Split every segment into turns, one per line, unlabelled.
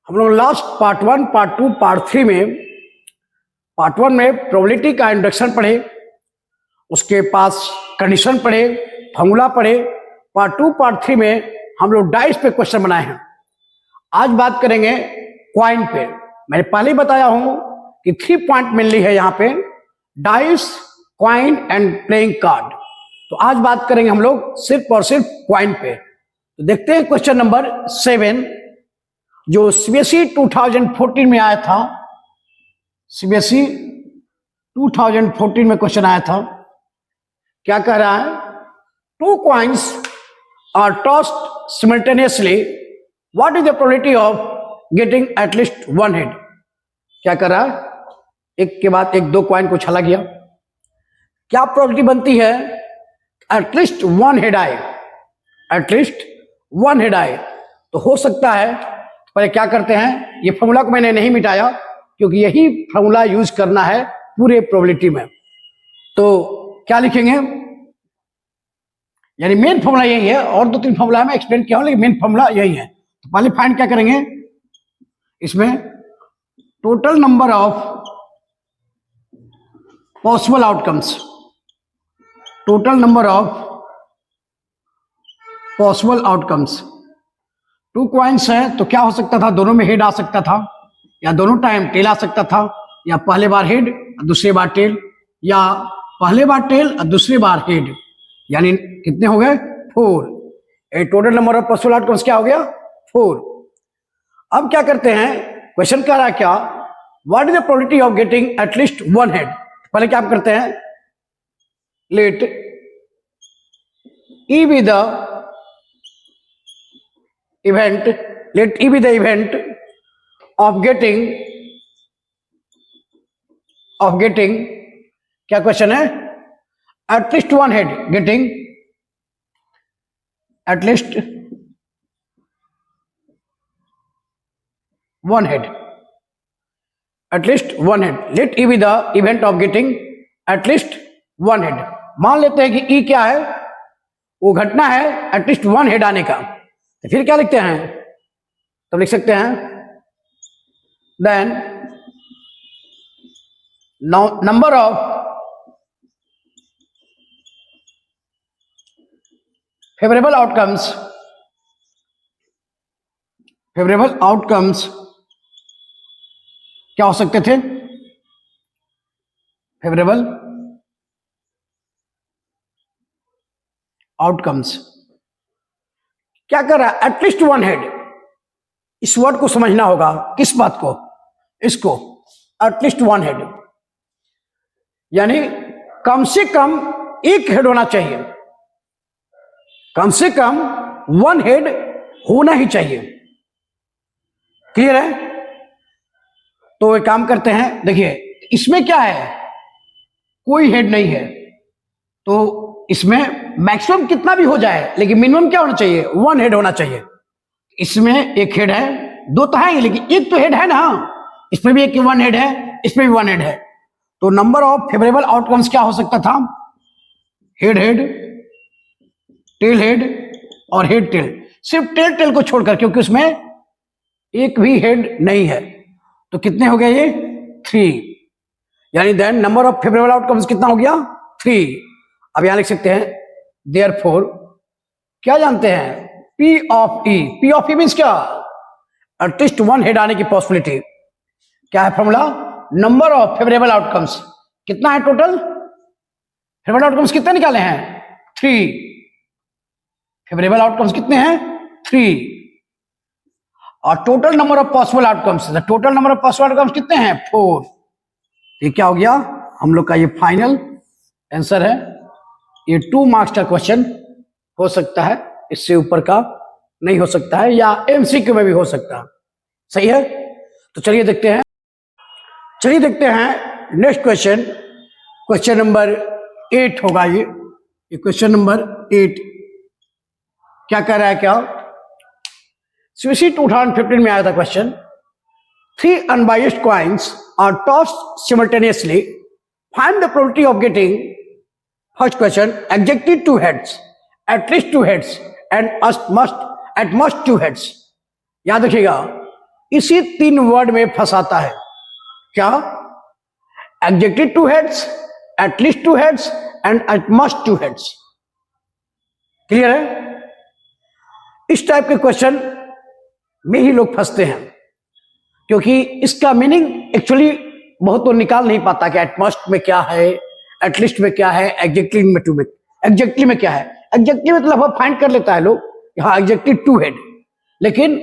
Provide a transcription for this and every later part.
हम लोग last part 1, part 2, part 3 में पार्ट 1 में प्रोबेबिलिटी का इंट्रोडक्शन पढ़े, उसके पास कंडीशन पढ़े, फॉर्मूला पढ़े। पार्ट 2, पार्ट 3 में हम लोग डाइस पे क्वेश्चन बनाए हैं। आज बात करेंगे क्वाइन पे। मैंने पहले ही बताया हूं कि 3 पॉइंट मेनली है यहाँ पे, dice, coin and playing card. तो आज बात करेंगे हम लोग सिर्फ और सिर्फ क्वाइन पे। तो देखते हैं क्वेश्चन नंबर 7 जो सीबीएसई 2014 में आया था। सीबीएसई 2014 में क्वेश्चन आया था। क्या कह रहा है? 2 coins are tossed simultaneously. What is the probability of getting at least one head? क्या कर रहा है? एक के बाद एक 2 कॉइन को छला गया। क्या प्रोबेबिलिटी बनती है? एटलीस्ट वन हेड आए, एटलीस्ट वन हेड आए। तो हो सकता है, पहले क्या करते हैं, ये फॉर्मूला को मैंने नहीं मिटाया क्योंकि यही फॉर्मूला यूज करना है पूरे प्रोबेबिलिटी में। तो क्या लिखेंगे, यानी मेन फॉर्मूला यही है, और 2-3 फॉर्मूला मैं एक्सप्लेन किया हूं, लेकिन मेन फॉर्मूला यही है। तो पहले फाइंड क्या करेंगे, इसमें total number of possible outcomes, total number of possible outcomes. 2 coins है तो क्या हो सकता था, दोनों में हेड आ सकता था, या दोनों टाइम टेल आ सकता था, या पहले बार हेड दूसरी बार टेल, या पहले बार टेल और दूसरी बार हेड। यानी कितने हो गए? 4। Total number of possible outcomes क्या हो गया? 4। अब क्या करते हैं, क्वेश्चन कह रहा है क्या, what is the probability of getting at least one head. पहले क्या करते हैं, let E be the event, let E be the event of getting क्या क्वेश्चन है, at least one head, getting at least one head, at least one head. Let E be the event of getting at least one head. मान लेते हैं कि ई क्या है, वो घटना है एटलीस्ट वन हेड आने का। तो फिर क्या लिखते हैं, तो लिख सकते हैं then number of favourable outcomes, favourable outcomes क्या हो सकते थे, फेवरेबल आउटकम्स। क्या कर रहा है, एटलीस्ट वन हेड। इस वर्ड को समझना होगा, किस बात को, इसको, एटलीस्ट वन हेड, यानी कम से कम एक हेड होना चाहिए, कम से कम वन हेड होना ही चाहिए। क्लियर है? तो एक काम करते हैं, देखिए इसमें क्या है, कोई हेड नहीं है, तो इसमें मैक्सिमम कितना भी हो जाए, लेकिन मिनिमम क्या होना चाहिए, वन हेड होना चाहिए। इसमें एक हेड है, 2 तो है लेकिन एक तो हेड है ना, इसमें भी एक वन हेड है, इसमें भी वन हेड है। तो नंबर ऑफ फेवरेबल आउटकम्स क्या हो सकता था, हेड हेड, टेल हेड और हेड टेल। सिर्फ टेल टेल को छोड़कर, क्योंकि उसमें एक भी हेड नहीं है। तो कितने हो गए ये, 3। यानी then number of favourable outcomes कितना हो गया, 3। अब यहां लिख सकते हैं देयरफॉर, क्या जानते हैं, P of E। P of E means क्या, एटलीस्ट वन हेड आने की पॉसिबिलिटी। क्या है formula, number of favourable outcomes. कितना है टोटल फेवरेबल आउटकम्स, कितने निकाले हैं, 3। फेवरेबल आउटकम्स कितने हैं, 3। और total number of possible outcomes, total number of possible outcomes कितने हैं, 4। ये क्या हो गया, हम लोग का ये फाइनल आंसर है। ये 2 मार्क्स का क्वेश्चन हो सकता है, इससे ऊपर का नहीं हो सकता है, या एमसीक्यू में भी हो सकता है। सही है? तो चलिए देखते हैं, चलिए देखते हैं नेक्स्ट क्वेश्चन। क्वेश्चन नंबर 8 होगा ये क्वेश्चन नंबर 8 क्या कह रहा है, क्या सीबीएसई 2015 में आया था question. 3 unbiased coins are tossed simultaneously. Find the probability of getting, first question, exactly 2 heads, at least 2 heads, and at most 2 heads. याद रखिएगा, इसी 3 वर्ड में फंसाता है। क्या? Adjective 2 heads, at least 2 heads and at most 2 heads. Clear है? इस type के क्वेश्चन में ही लोग फंसते हैं, क्योंकि इसका मीनिंग एक्चुअली बहुत तो निकाल नहीं पाता कि एट मस्ट में क्या है, एटलीस्ट में क्या है, एग्जैक्टली में टू में, एग्जैक्टली में क्या है। एग्जैक्टली में तो लगभग फाइंड कर लेता है लोग, हाँ एग्जैक्टली 2 हेड, लेकिन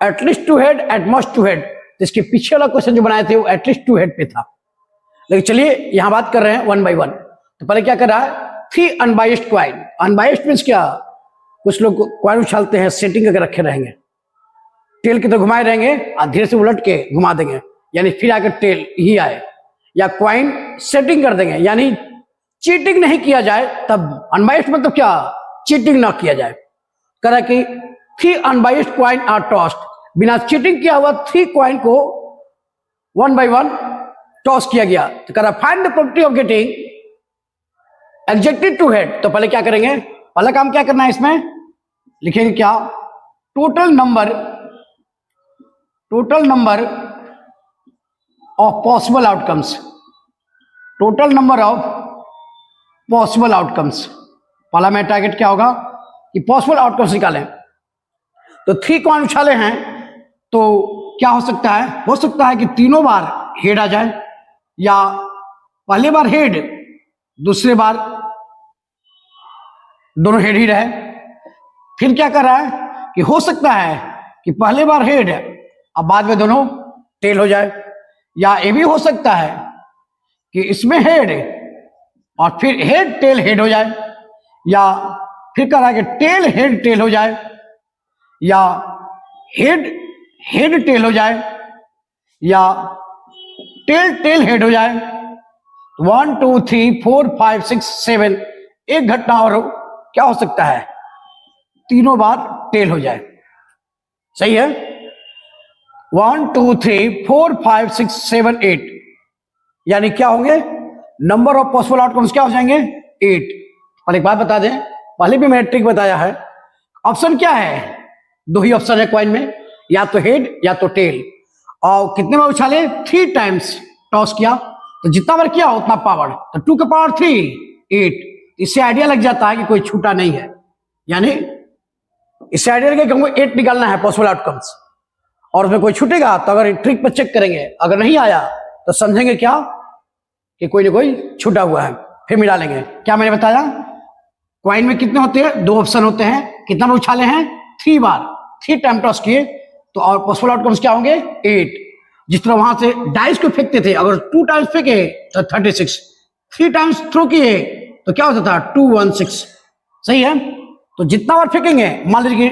at least 2 head, at most 2 head, तो इसके पीछे वाला क्वेश्चन जो बनाए थे वो एटलीस्ट 2 हेड पे था। लेकिन चलिए यहां बात कर रहे हैं 1 बाई 1। तो पहले क्या कर रहा है? 3 अनबाइस्ड क्वाइन। अनबाइस्ड मीन्स क्या? कुछ लोग क्वाइन उछालते हैं, सेटिंग करके रखे रहेंगे, टेल की तो घुमाए रहेंगे और धीरे से उलट के घुमा देंगे, यानी फिर आकर टेल ही आए, या क्वाइन सेटिंग कर देंगे, यानी चीटिंग नहीं किया जाए। तब अनबाइस्ड मतलब क्या? चीटिंग ना किया जाए। कह रहा कि 3 अनबाइस्ड क्वाइन आर टॉस्ड, बिना चीटिंग किया हुआ 3 क्वाइन को 1 बाई 1 टॉस किया गया। तो कह रहा find the probability of getting adjective 2 head. तो पहले क्या करेंगे? पहला काम क्या करना है, इसमें लिखेंगे क्या? Total number of possible outcomes. Total number of possible outcomes. पहला मेरा टारगेट क्या होगा कि पॉसिबल आउटकम्स निकालें। तो 3 कॉइन उछाले हैं, तो क्या हो सकता है? हो सकता है कि तीनों बार हेड आ जाए, या पहली बार हेड, दूसरी बार दोनों हेड ही रहे। फिर क्या कर रहा है कि हो सकता है कि पहली बार हेड अब बाद में दोनों टेल हो जाए, या ये भी हो सकता है कि इसमें हेड और फिर हेड टेल हेड हो जाए, या फिर कह रहा है कि टेल हेड टेल हो जाए, या हेड हेड टेल हो जाए, या टेल टेल हेड हो जाए। 1 2 3 4 5 6 7, एक घटना और क्या हो सकता है? तीनों बार टेल हो जाए। सही है? 1 2 3 4 5 6 7 8, यानी क्या होंगे? नंबर ऑफ पॉसिबल आउटकम्स क्या हो जाएंगे? 8। और एक बात बता दें, पहले भी मैंने ट्रिक बताया है। ऑप्शन क्या है? 2 ही ऑप्शन है क्वाइन में, या तो हेड या तो टेल। और कितने बार उछाले? 3 टाइम्स टॉस किया, तो जितना बार किया उतना पावर, तो 2 का पावर 3 8। इससे आइडिया लग जाता है कि कोई छूटा नहीं है, यानी इससे आइडिया लगे कि हमको 8 निकालना है पॉसिबल आउटकम्स, और उसमें कोई छूटेगा तो अगर ट्रिक पर चेक करेंगे, अगर नहीं आया तो समझेंगे क्या कि कोई ना कोई छूटा हुआ है, फिर मिला लेंगे। क्या मैंने बताया? क्वाइन में कितने होते हैं? 2 ऑप्शन होते हैं। कितना बार उछाले हैं? 3 बार, 3 टाइम टॉस किए, तो और पॉसिबल आउटकम्स क्या होंगे? 8। जिस तरह वहां से डाइस को फेंकते थे, अगर 2 टाइम्स फेंके तो 36, 3 टाइम्स थ्रो किए तो क्या होता था? 216। सही है? तो जितना बार फेंकेंगे, मान लीजिए कि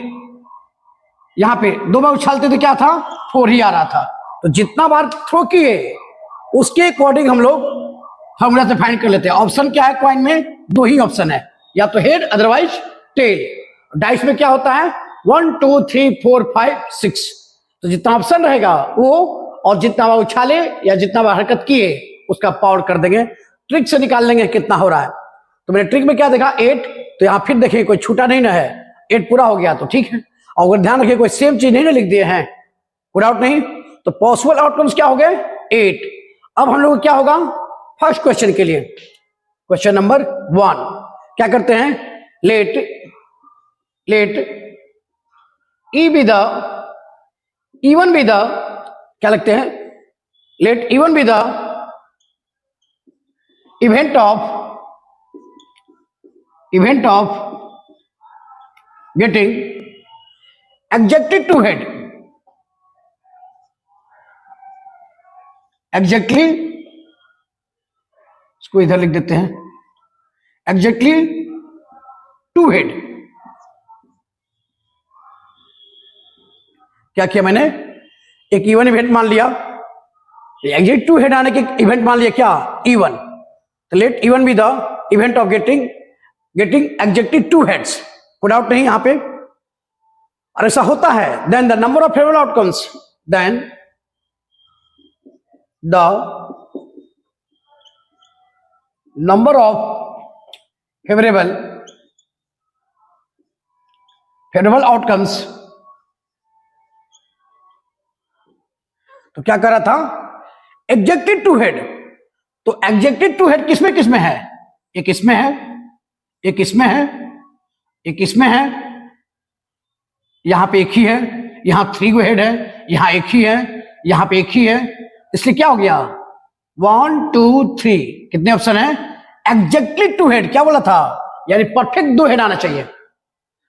यहां पे 2 बार उछालते तो क्या था? 4 ही आ रहा था। तो जितना बार थ्रो किए उसके अकॉर्डिंग हम लोग फॉर्मूला से फाइंड कर लेते हैं। ऑप्शन क्या है क्वाइन में? 2 ही ऑप्शन है, या तो हेड अदरवाइज टेल। डाइस में क्या होता है? 1 2 3 4 5 6। तो जितना ऑप्शन रहेगा वो, और जितना बार उछाले या जितना बार हरकत किए उसका पावर कर देंगे। ट्रिक से निकाल लेंगे कितना हो रहा है। तो मैंने ट्रिक में क्या देखा? 8। तो यहां फिर देखिए कोई छूटा नहीं ना है, 8 पूरा हो गया तो ठीक है। और अगर ध्यान रखिए कोई सेम चीज नहीं ना लिख दिए हैं, कोई डाउट नहीं। तो पॉसिबल आउटकम्स क्या हो गए? 8। अब हम लोग क्या होगा फर्स्ट क्वेश्चन के लिए? क्वेश्चन नंबर 1 क्या करते हैं? Let E be the even be the, क्या लगते हैं? Let even be the event of getting exactly 2 head. Exactly इसको इधर लिख देते हैं, एग्जैक्टली 2 हेड। क्या किया मैंने? एक इवन इवेंट मान लिया, एग्जैक्ट 2 हेड आने के इवेंट मान लिया क्या? इवन। तो let even be the event of getting exactly 2 heads. कोई डाउट नहीं यहां पे? और ऐसा होता है, then the number of favourable outcomes, then the number of favourable outcomes तो क्या कर रहा था, एडजेक्टिव टू हेड। तो एडजेक्टिव टू हेड किसमें किसमें है, एक इसमें है, एक इसमें है, एक इसमें है, यहां पे एक ही है, यहां 3 हेड है, यहां एक ही है, यहां पे एक ही है, इसलिए क्या हो गया 1 2 3 कितने ऑप्शन है, एग्जैक्टली टू हेड। क्या बोला था, यानी परफेक्ट 2 हेड आना चाहिए,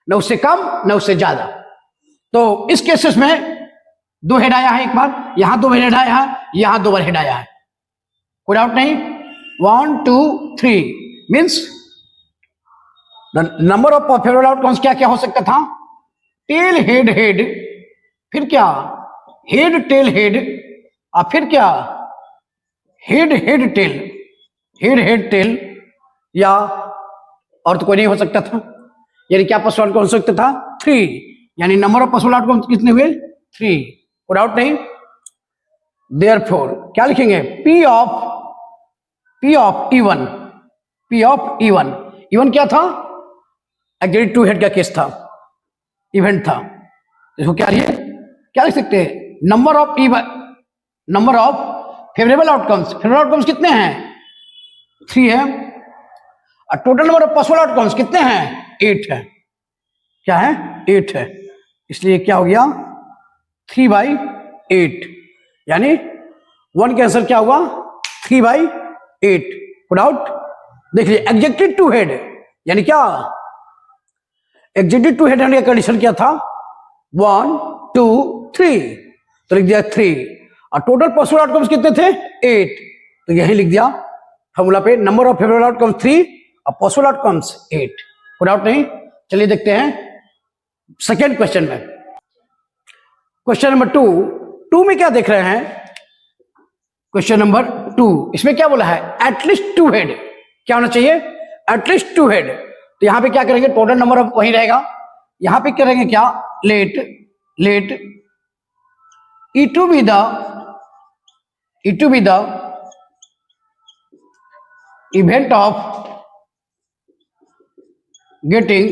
न उससे कम न उससे ज्यादा। तो इस केसेस में 2 हेड आया है, एक बार यहां 2 हेड आया है, यहां 2 बार हेड आया है, कोई डाउट नहीं। 1 2 3 means number of favourable outcomes क्या क्या हो सकता था, टेल हेड हेड, फिर क्या हेड टेल हेड, और फिर क्या head head tail, head head tell, या और तो कोई नहीं हो सकता था। यानी क्या पॉसिबल आउटकम हो सकता था 3, यानी नंबर ऑफ पॉसिबल आउटकम कितने हुए 3, कोई डाउट नहीं। देयरफॉर क्या लिखेंगे, P of E1, P of E1, E1 क्या था, एग्जैक्टिव टू हेड का केस था, इवेंट था, इसको क्या लिखे, क्या लिख सकते हैं, number of number of favourable outcomes, favourable outcomes कितने हैं 3 है, और total number of possible outcomes कितने हैं 8 है, क्या है 8 है, इसलिए क्या हो गया 3/8, यानी 1 का आंसर क्या हुआ 3/8, डाउट। देखिए एग्जेक्टिव टू हेड, यानी क्या एग्जेक्टिव टू हेड होने का कंडीशन क्या था 1 2 3, तो लिख दिया 3, और टोटल पॉसिबल आउटकम्स कितने थे 8, तो यही लिख दिया फॉर्मूला पे, नंबर ऑफ फेवरेबल आउटकम्स 3 और पॉसिबल आउटकम्स 8, कोई डाउट नहीं। चलिए देखते हैं सेकेंड क्वेश्चन में, क्वेश्चन नंबर 2 में क्या देख रहे हैं, क्वेश्चन नंबर 2 इसमें क्या बोला है, एटलीस्ट 2 हेड, क्या होना चाहिए एटलीस्ट 2 हेड, तो यहां पे क्या करेंगे, टोटल नंबर ऑफ वही रहेगा, यहां पे करेंगे क्या, late E to be the event of getting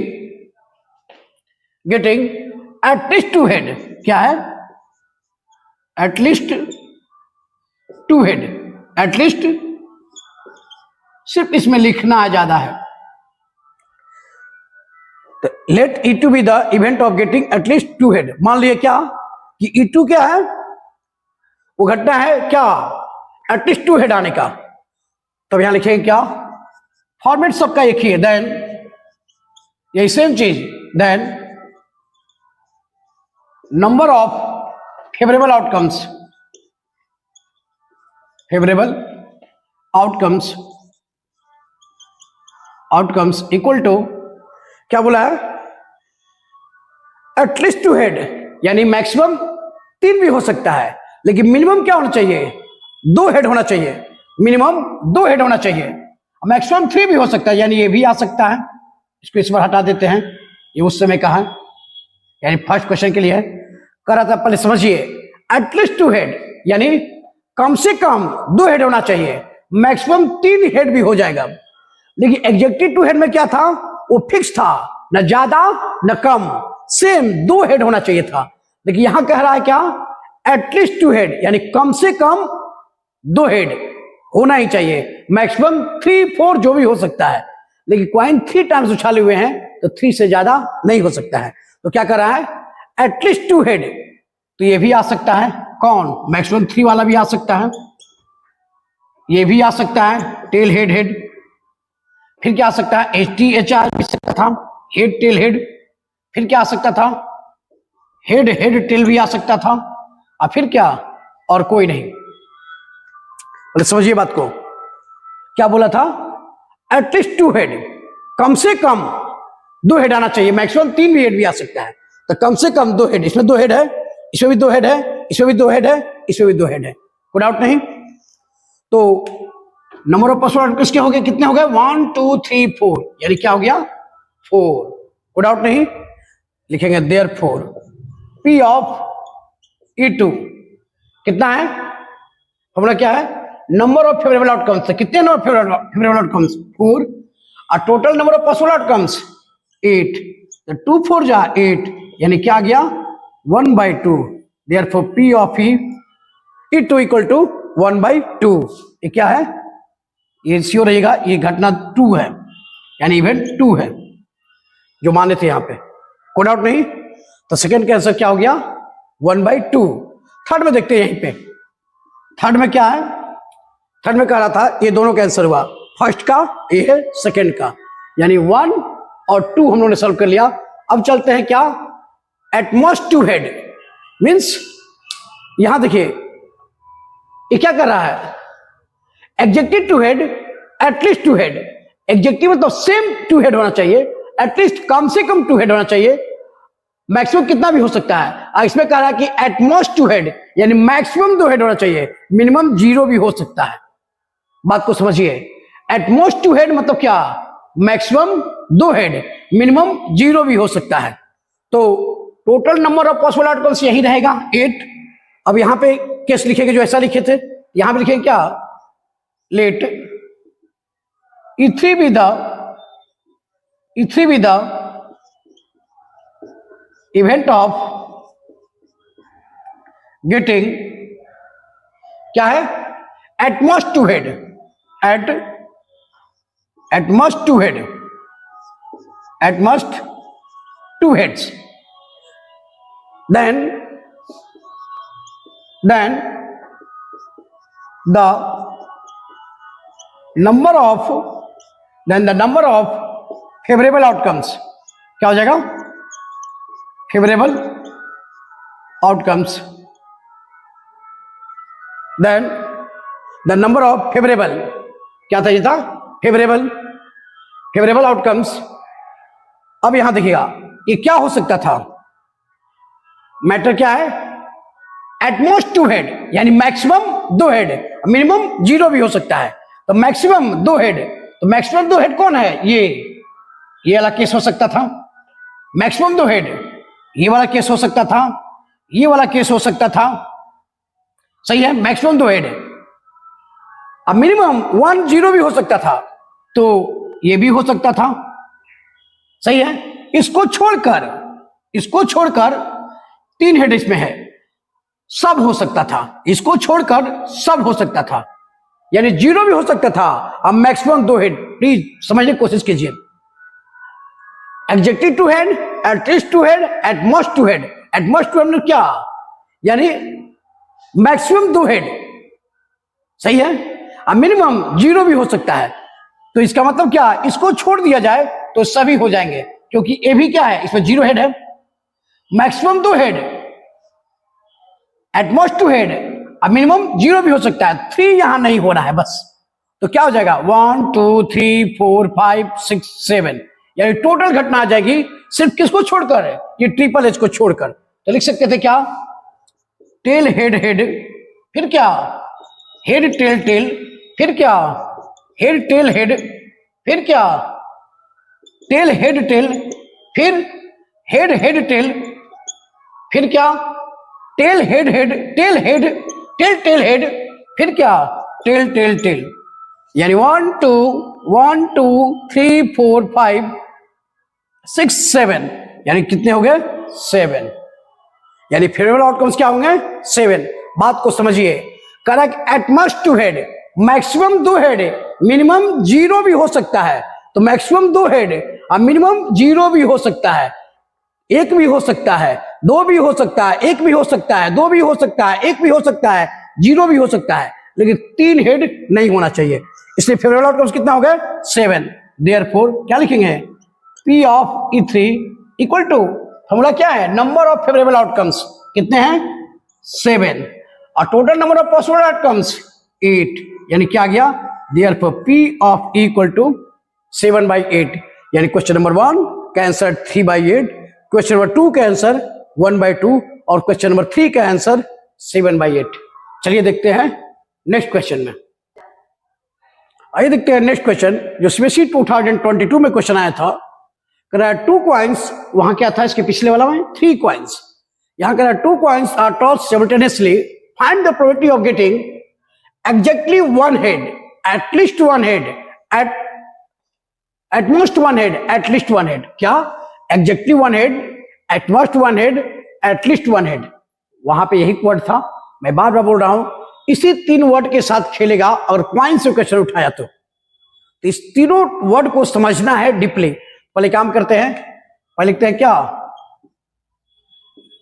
at least 2 head, क्या है एटलीस्ट 2 हेड, एटलीस्ट सिर्फ इसमें लिखना ज्यादा है, let E2 be the event of getting at least 2 head. मान लिया क्या कि E2 क्या है, वो घटना है क्या एटलीस्ट 2 हेड आने का, तब यहां लिखेंगे क्या, फॉर्मेट सबका एक ही है, देन यही सेम चीज, then number of favourable outcomes equal to क्या बोला है, एटलीस्ट 2 हेड, यानी मैक्सिमम 3 भी हो सकता है, लेकिन मिनिमम क्या होना चाहिए 2 हेड होना चाहिए, मिनिमम 2 हेड होना चाहिए, मैक्सिमम 3 भी हो सकता है, यानी ये भी आ सकता है, इसको इस बार हटा देते हैं, ये उस समय कहा, यानी फर्स्ट क्वेश्चन के लिए कर रहा था, पहले समझिए एटलीस्ट 2 हेड यानी कम से कम 2 हेड होना चाहिए, मैक्सिमम 3 हेड भी हो जाएगा, लेकिन एग्जेक्टिव 2 हेड में क्या था, वो फिक्स था, न ज्यादा न कम, सेम 2 हेड होना चाहिए था, लेकिन यहां कह रहा है क्या एटलीस्ट 2 हेड, यानी कम से कम 2 हेड होना ही चाहिए, मैक्सिमम 3 4 जो भी हो सकता है, लेकिन कॉइन 3 टाइम्स उछाले हुए हैं तो 3 से ज्यादा नहीं हो सकता है, तो क्या कर रहा है एटलीस्ट 2 हेड, तो ये भी आ सकता है, कौन मैक्सिमम 3 वाला भी आ सकता है, ये भी आ सकता है टेल हेड, फिर क्या आ सकता है HTHR भी सकता था, हेड टेल हेड, फिर क्या आ सकता था हेड टेल भी आ सकता था, और फिर क्या और कोई नहीं, बोले समझिए बात को, क्या बोला था एटलीस्ट 2 हेड, कम से कम 2 हेड आना चाहिए, मैक्सिमम 3 भी हेड भी आ सकता है, तो कम से कम 2 हेड, इसमें 2 हेड है, इसमें भी 2 हेड है, इसमें भी 2 हेड है, इसमें भी 2 हेड है, कोई डाउट नहीं। तो नंबर ऑफ पॉसिबल आउटकम्स क्या हो गए, कितने हो गए 1 2 3 4, यानी क्या हो गया 4, कोई डाउट नहीं, लिखेंगे देयरफॉर P ऑफ E2 कितना है, फॉर्मूला क्या है, नंबर ऑफ फेवरेबल आउटकम्स, कितने नंबर फेवरेबल आउटकम्स 4, और total number of possible outcomes 8, तो 2 4 जा 8, यानी क्या आ गया 1/2, therefore P of E E2 equal to 1/2। ये क्या है, ये श्योर रहेगा, ये घटना 2 है, यानी इवेंट 2 है जो माने थे यहां पे, कोई डाउट नहीं। तो सेकंड का आंसर क्या हो गया, 1/2। थर्ड में देखते हैं, यहीं पे थर्ड में क्या है, थर्ड में कह रहा था ये दोनों का आंसर हुआ, फर्स्ट का ये है, सेकंड का, यानी 1 और 2 हम लोगों ने सॉल्व कर लिया। अब चलते हैं क्या, एटमोस्ट टू हेड, मीन्स यहां देखिए ये क्या कर रहा है, adjective two head, at least two head. Adjective मतलब सेम टू हेड होना चाहिए, एटलीस्ट कम से कम टू हेड होना चाहिए, मैक्सिमम कितना भी हो सकता है। और इसमें कह रहा है कि एटमोस्ट टू हेड, यानी मैक्सिमम 2 हेड होना चाहिए, मिनिमम 0 भी हो सकता है। बात को समझिए, एटमोस्ट टू हेड मतलब क्या, मैक्सिमम 2 हेड, मिनिमम 0 भी हो सकता है। तो total number of possible outcomes यही रहेगा 8। अब यहां पे केस लिखेंगे जो ऐसा लिखे थे, यहां पे लिखेंगे क्या, let E3 be the event of getting क्या है, at most two head, at most two head, at most two heads, then the number of favorable outcomes, क्या हो जाएगा, favorable outcomes, then the number of favorable, क्या था, ये था favorable outcomes। अब यहां देखिएगा ये क्या हो सकता था, मैटर क्या है, एटमोस्ट टू हेड, यानी मैक्सिमम 2 हेड, मिनिमम 0 भी हो सकता है। तो मैक्सिमम 2 हेड, तो मैक्सिमम 2 हेड कौन है, ये वाला केस हो सकता था, मैक्सिमम 2 हेड, ये वाला केस हो सकता था, ये वाला केस हो सकता था, सही है, मैक्सिमम 2 हेड। अब मिनिमम 1 0 भी हो सकता था, तो ये भी हो सकता था, सही है। इसको छोड़कर 3 हेड इसमें है, सब हो सकता था, इसको छोड़कर सब हो सकता था, यानी 0 भी हो सकता था। अब मैक्सिमम 2 हेड, प्लीज समझने की कोशिश कीजिए, adjective two head, at least two head, at most two head. At most two head मतलब क्या, यानी मैक्सिमम 2 हेड, सही है। अब मिनिमम 0 भी हो सकता है, तो इसका मतलब क्या, इसको छोड़ दिया जाए तो सभी हो जाएंगे, क्योंकि ये भी क्या है, इसमें 0 हेड है, maximum 2 head, at most two head, अब मिनिमम 0 भी हो सकता है, 3 यहां नहीं हो रहा है बस, तो क्या हो जाएगा 1 2 3 4 5 6 7, यानी टोटल घटना आ जाएगी सिर्फ किसको छोड़कर, ये ट्रिपल एच को छोड़कर। तो लिख सकते थे क्या, टेल हेड हेड, फिर क्या, हेड टेल टेल, फिर क्या, हेड टेल हेड, फिर क्या, टेल हेड टेल, फिर हेड हेड टेल, फिर क्या, tail head head, tail head, tail tail head, फिर क्या, टेल टेल टेल, यानी 1 2 3 4 5 6 7, यानी कितने हो गए, 7, यानी फेवरेबल आउटकम्स क्या होंगे, 7। बात को समझिए, correct, at most two head, maximum 2 head, minimum 0 भी हो सकता है, तो मैक्सिमम 2 हेड और मिनिमम 0 भी हो सकता है, 1 भी हो सकता है, 2 भी हो सकता है, 1 भी हो सकता है, 2 भी हो सकता है, 1 भी हो सकता है, 0 भी हो सकता है, लेकिन 3 हेड नहीं होना चाहिए। इसलिए फेवरेबल आउटकम्स कितना हो गए, 7। देयरफॉर क्या लिखेंगे, P of E3 equal to, formula क्या है, नंबर ऑफ फेवरेबल आउटकम्स कितने हैं, 7, और total number of possible outcomes 8, यानी क्या आ गया, therefore P of E equal to 7/8, यानी क्वेश्चन नंबर 1 का आंसर 3/8, क्वेश्चन नंबर 2 का आंसर 1/2 और क्वेश्चन नंबर 3 का आंसर 7/8। चलिए देखते हैं नेक्स्ट क्वेश्चन में। आइए देखते हैं नेक्स्ट क्वेश्चन, जो सीबीएसई 2022 में क्वेश्चन आया था। कह रहा है 2 कॉइन्स, वहां क्या था इसके पिछले वाला में 3 कॉइन्स, यहां कह रहा है 2 coins are tossed simultaneously, find the probability of getting exactly 1 head, at least 1 head, at most 1 head, at least 1 head. क्या, exactly 1 head, at most 1 head, at least 1 head. वहां पे यही वर्ड था, मैं बार बार बोल रहा हूं, इसी 3 वर्ड के साथ खेलेगा और क्वाइन से क्वेश्चन उठाया तो इस तीनों वर्ड को समझना है डीपली। पहले काम करते हैं, पहले लिखते हैं क्या,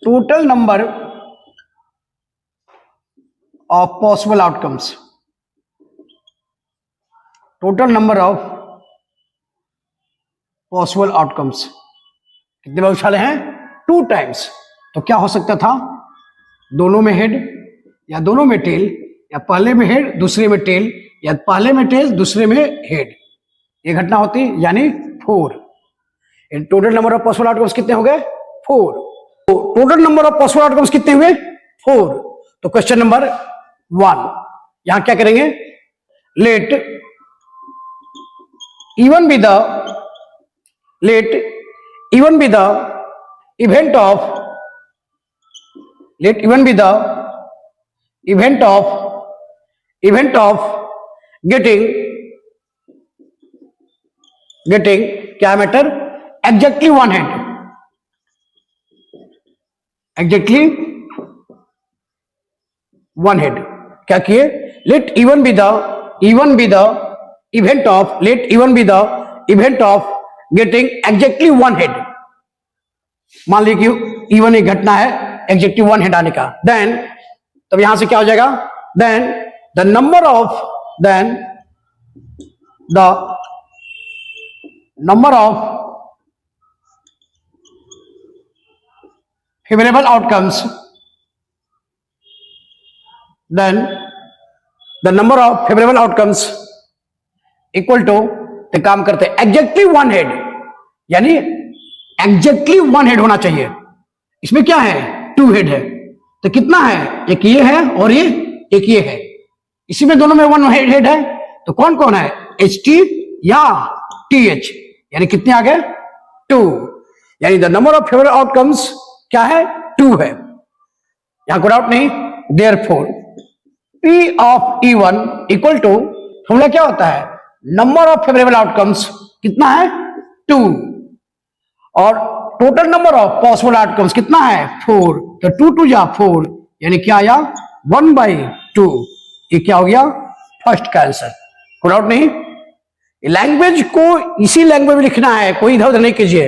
total number of possible outcomes, total number of possible outcomes कितने बार उछाले हैं, 2 टाइम्स। तो क्या हो सकता था, दोनों में हेड या दोनों में टेल, या पहले में हेड दूसरे में टेल, या पहले में टेल दूसरे में हेड, ये घटना होती, यानी 4। Total number of possible outcomes कितने हो गए, 4। तो total number of possible outcomes कितने हुए, 4। तो क्वेश्चन नंबर 1 यहां क्या करेंगे, let even be the event of getting क्या matter, exactly 1 head, exactly 1 head क्या किए, let even be the event of getting exactly 1 head। मान लीजिए कि इवन एक घटना है एग्जैक्टली 1 हेड आने का, देन तब यहां से क्या हो जाएगा, then the number of favourable outcomes, then the number of favourable outcomes equal to, काम करते हैं एग्जैक्टली 1 हेड, यानी एग्जैक्टली 1 हेड होना चाहिए। इसमें क्या है, 2 हेड है, तो कितना है, एक ये है और एक ये है, इसी में दोनों में 1 हेड है, तो कौन कौन है, HT या TH, यानी कितने आ गए, 2, यानी the number of favourable outcomes क्या है, 2 है, यहां कोई डाउट नहीं। Therefore P of E1 equal to, formula क्या होता है, नंबर ऑफ फेवरेबल आउटकम्स कितना है, 2, और total number of possible outcomes कितना है, 4, तो 2 2 या 4, यानी क्या आया 1/2, ये क्या हो गया, फर्स्ट का आंसर। कोई डाउट नहीं। लैंग्वेज को इसी लैंग्वेज में लिखना है, कोई इधर उधर नहीं कीजिए,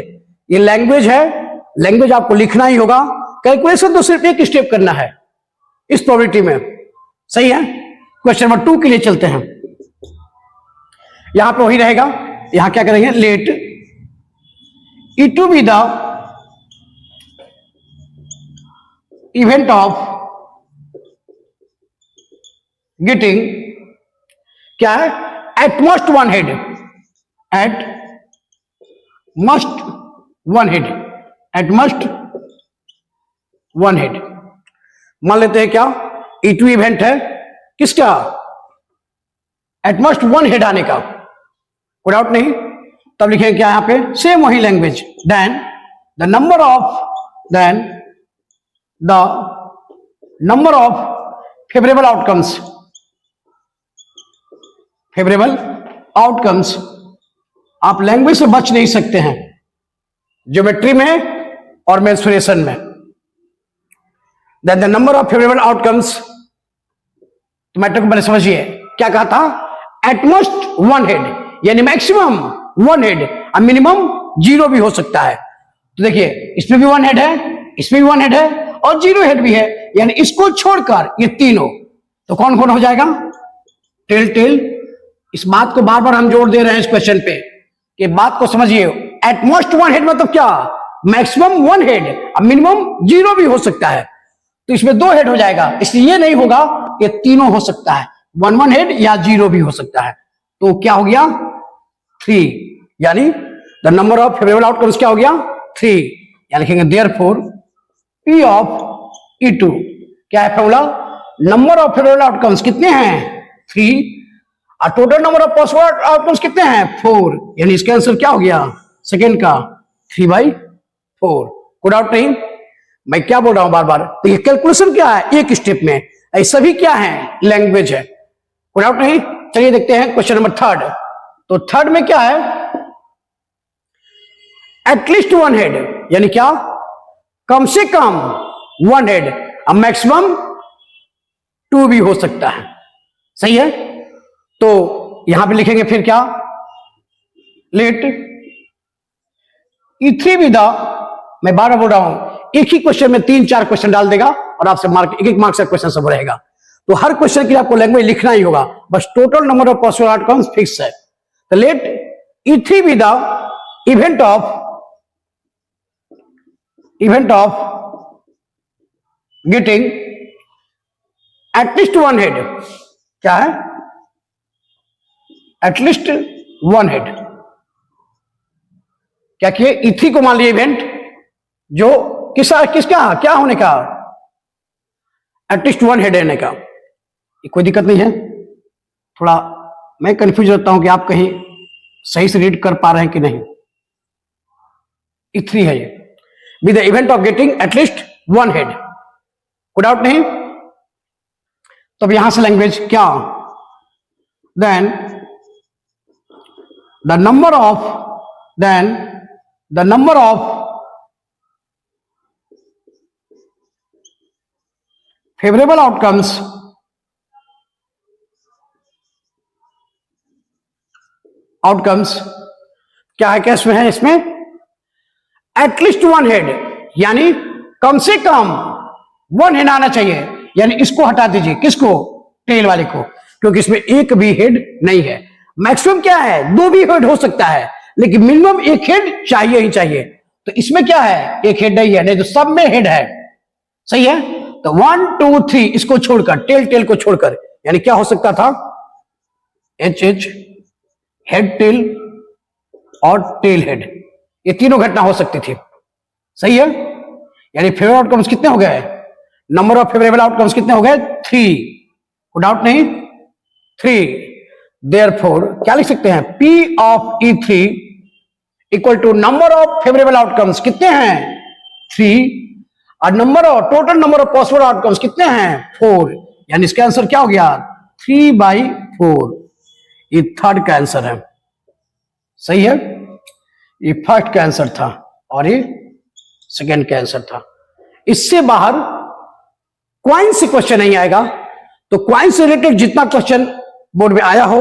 ये लैंग्वेज है, लैंग्वेज आपको लिखना ही होगा, कैलकुलेशन तो सिर्फ एक स्टेप करना है इस प्रोबेबिलिटी में, सही है। क्वेश्चन नंबर 2 के लिए चलते हैं, यहां पे वही रहेगा, यहां क्या करेंगे, let E2 be the event of getting क्या है, at most 1 head, at most 1 head, at most 1 head. मान लेते हैं क्या, E2 इवेंट है किसका, एट मस्ट 1 हेड आने का, कोई डाउट नहीं। तब लिखेंगे क्या, यहां पे सेम वही language, then the number of favourable outcomes, आप लैंग्वेज से बच नहीं सकते हैं, ज्योमेट्री में और मेंसुरेशन में। Then the number of favourable outcomes, तो मैटर को पहले समझिए, क्या कहा था, एटमोस्ट 1 हेड, यानी मैक्सिमम 1 हेड, और मिनिमम 0 भी हो सकता है। तो देखिए इसमें भी 1 हेड है, इसमें भी 1 हेड है, और 0 हेड भी है, यानी इसको छोड़कर ये तीनों, तो कौन कौन हो जाएगा, टेल टेल। इस बात को बार बार हम जोर दे रहे हैं इस क्वेश्चन पे, कि बात को समझिए, एटमोस्ट 1 हेड मतलब क्या, मैक्सिमम 1 हेड, और मिनिमम 0 भी हो सकता है, तो इसमें 2 हेड हो जाएगा, इसलिए ये नहीं होगा, ये तीनों हो सकता है, 1 हेड या 0 भी हो सकता है। तो क्या हो गया, 3, यानी the number of favourable outcomes क्या हो गया, 3, यानी लिखेंगे देयरफॉर P ऑफ E2 क्या है formula, number of favourable outcomes कितने हैं, 3, और total number of possible outcomes कितने हैं, 4, यानी इसका आंसर क्या हो गया, सेकेंड का 3/4। कोई डाउट नहीं, मैं क्या बोल रहा हूं बार बार, तो ये कैलकुलेशन क्या है, एक स्टेप में, ये सभी क्या है, लैंग्वेज है, कोई डाउट नहीं। चलिए देखते हैं क्वेश्चन नंबर 3। तो 3 में क्या है, एटलीस्ट 1 हेड, यानी क्या, कम से कम 1 हेड, अब मैक्सिमम 2 भी हो सकता है। सही है, तो यहां पे लिखेंगे फिर क्या, लेट E3 भी द, मैं बार बार बोल रहा हूं, एक ही क्वेश्चन में 3-4 क्वेश्चन डाल देगा और आपसे मार्क, एक मार्क्स का क्वेश्चन सब रहेगा। तो हर क्वेश्चन के लिए आपको लैंग्वेज लिखना ही होगा, बस total number of possible outcomes fix है। तो लेट E3 भी the event of getting at least one head. क्या है, एटलीस्ट वन हेड। क्या किए, E3 को मान लिया इवेंट जो किसका क्या होने का, एटलीस्ट वन हेड रहने का। कोई दिक्कत नहीं है, थोड़ा मैं कंफ्यूज रहता हूं कि आप कहीं सही से रीड कर पा रहे हैं कि नहीं। E3 है ये, with the event of getting at least one head, कोई डाउट नहीं। तो अब यहां से लैंग्वेज क्या, then the number of favourable outcomes क्या है, क्या इसमें है, इसमें एटलीस्ट वन हेड, यानी कम से कम वन हेड आना चाहिए, यानी इसको हटा दीजिए, किसको, टेल वाले को, क्योंकि इसमें एक भी हेड नहीं है। मैक्सिमम क्या है, 2 भी हेड हो सकता है, लेकिन मिनिमम एक हेड चाहिए ही चाहिए। तो इसमें क्या है, एक हेड नहीं है, नहीं तो सब में हेड है। सही है, तो 1 2 3 इसको छोड़कर, टेल को छोड़कर, यानी क्या हो सकता था, एच हेड टेल और टेल हेड, ये तीनों घटना हो सकती थी। सही है, यानी फेवरेबल आउटकम्स कितने हो गए, नंबर ऑफ फेवरेबल आउटकम्स कितने हो गए, 3, कोई डाउट नहीं, 3। देयरफॉर क्या लिख सकते हैं, P of E3 equal to number of favourable outcomes कितने हैं, 3, और total number of possible outcomes कितने हैं, 4, यानी इसका आंसर क्या हो गया, 3/4। ये थर्ड का आंसर है। सही है, ये फर्स्ट का आंसर था और ये सेकेंड का आंसर था। इससे बाहर क्वाइन से क्वेश्चन नहीं आएगा। तो क्वाइन से रिलेटेड जितना क्वेश्चन बोर्ड में आया हो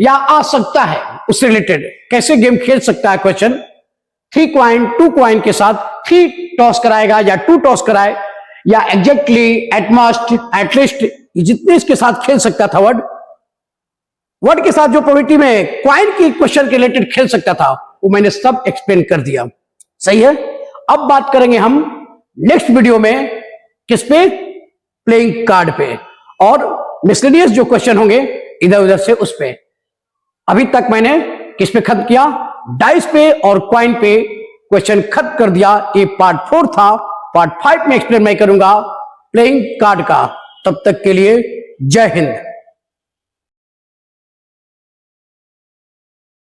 या आ सकता है, उससे रिलेटेड कैसे गेम खेल सकता है क्वेश्चन, 3 क्वाइन 2 क्वाइन के साथ 3 टॉस कराएगा या 2 टॉस कराए, या एग्जैक्टली, एटमोस्ट, एटलीस्ट, जितने इसके साथ खेल सकता था वर्ड के साथ, जो प्रोबेबिलिटी में क्वाइन की क्वेश्चन के रिलेटेड खेल सकता था, वो मैंने सब एक्सप्लेन कर दिया। सही है, अब बात करेंगे हम नेक्स्ट वीडियो में किस पे, प्लेइंग कार्ड पे, और मिसलेनियस जो क्वेश्चन होंगे इधर उधर से उस पे। अभी तक मैंने किस पे खत्म किया, डाइस पे और क्वाइन पे क्वेश्चन खत्म कर दिया। ये पार्ट 4 था, पार्ट 5 में एक्सप्लेन मैं करूंगा प्लेइंग कार्ड का। तब तक के लिए जय हिंद।